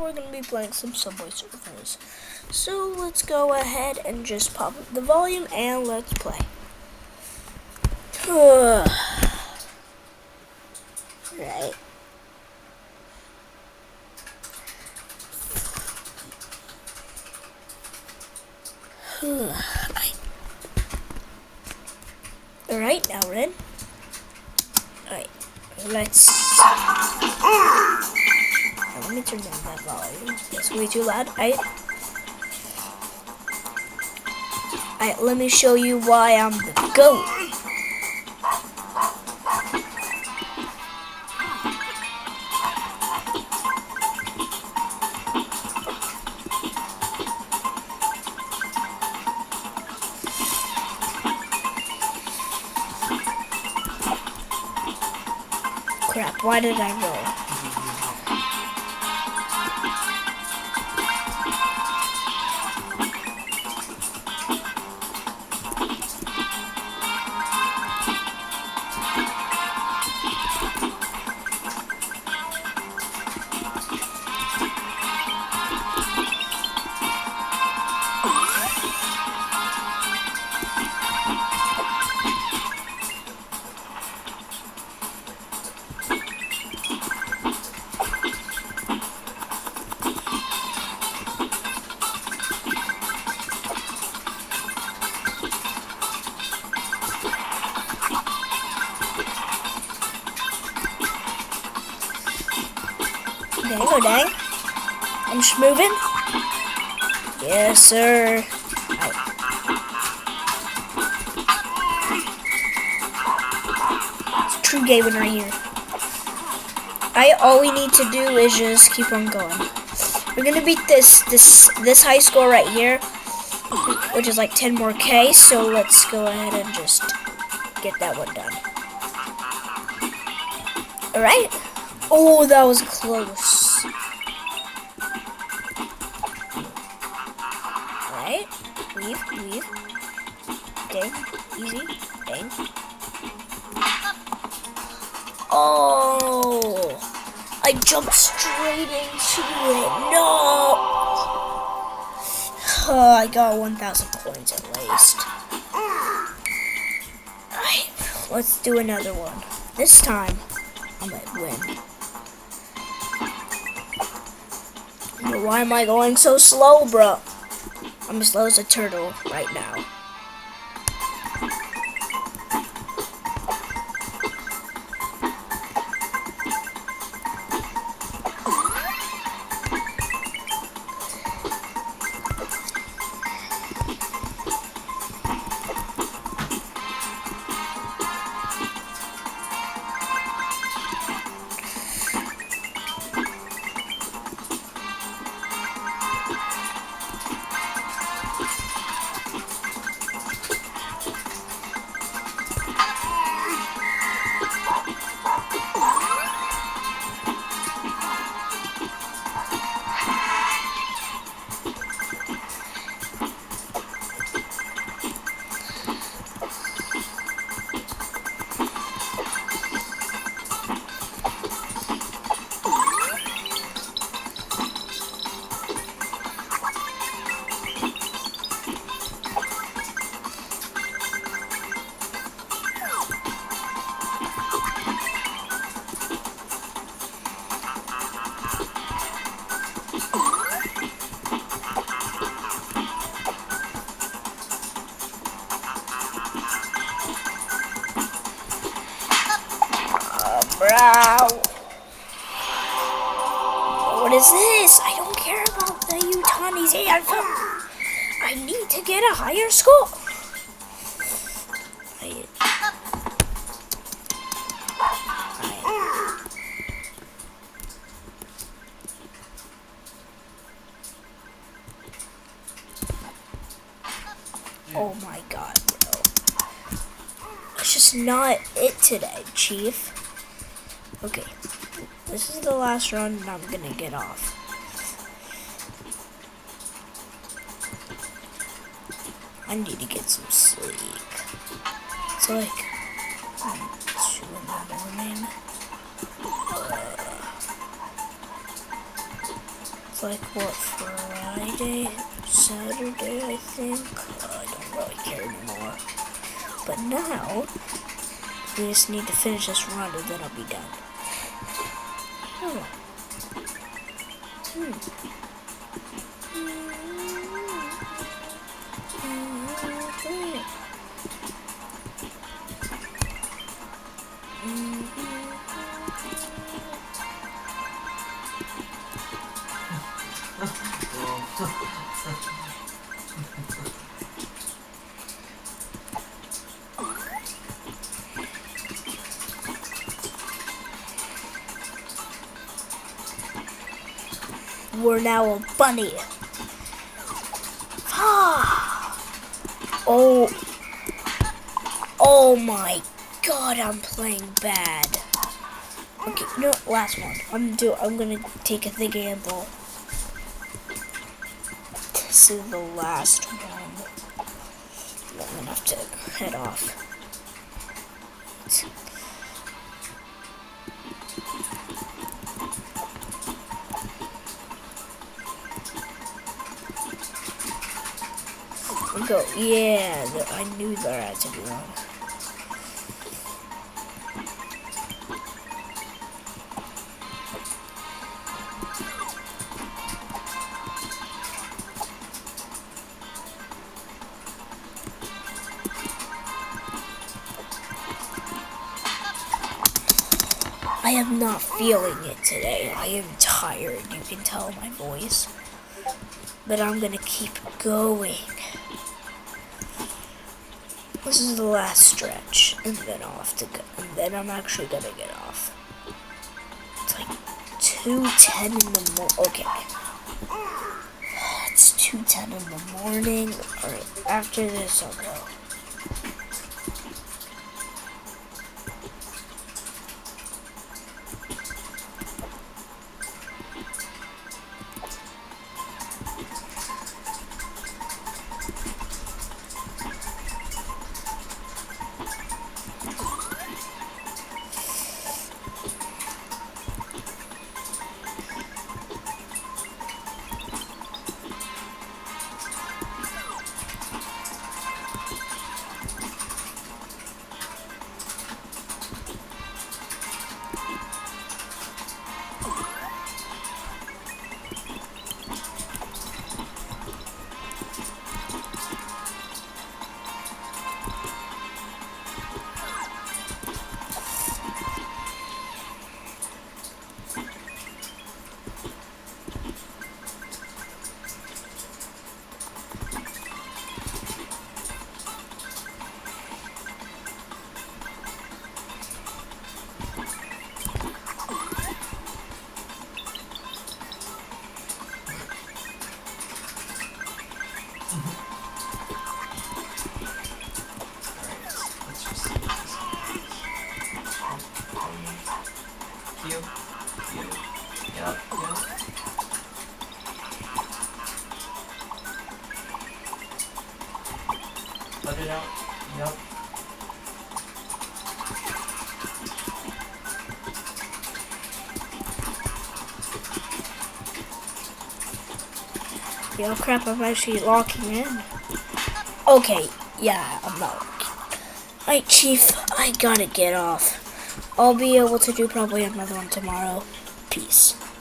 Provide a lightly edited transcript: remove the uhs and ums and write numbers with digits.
we're going to be playing some Subway Surfers. So let's go ahead and just pop up the volume and let's play. Right. Alright, now we're in. Alright, let's... Let me turn down that volume. It's way too loud. Alright, let me show you why I'm the GOAT. Crap, why did I roll? Dang, oh dang. I'm just moving. Yes, sir. It's a true gaming right here. All we need to do is just keep on going. We're gonna beat this high score right here, which is like 10 more K, so let's go ahead and just get that one done. Alright. Oh, that was close. Alright. Weave. Dang. Easy. Dang. Oh! I jumped straight into it. No! Oh, I got 1,000 coins at least. Alright. Let's do another one. This time, I might win. Why am I going so slow, bro? I'm as slow as a turtle right now. Bro. What is this? I don't care about the Utani's anthem. I need to get a higher score. Oh my god, bro. It's just not it today, Chief. Okay, this is the last run and I'm gonna get off. I need to get some sleep. It's like 2 in the morning. It's like what, Friday, Saturday, I think. I don't really care anymore. But now we just need to finish this run and then I'll be done. Oh. We're now a bunny. Oh my god, I'm playing bad. Okay, no, last one. I'm gonna take a gamble. This is the last one. I'm gonna have to head off. Go. Yeah, I knew that had to be wrong. I am not feeling it today. I am tired. You can tell my voice. But I'm gonna keep going. This is the last stretch, and then I'll have to go. And then I'm actually gonna get off. It's like 2:10 in the morning. Okay. It's 2:10 in the morning. Alright, after this I'll go. Let it out. Yep. Yo, crap, I'm actually locking in. Okay, yeah, I'm not locking. Alright, Chief, I gotta get off. I'll be able to do probably another one tomorrow. Peace.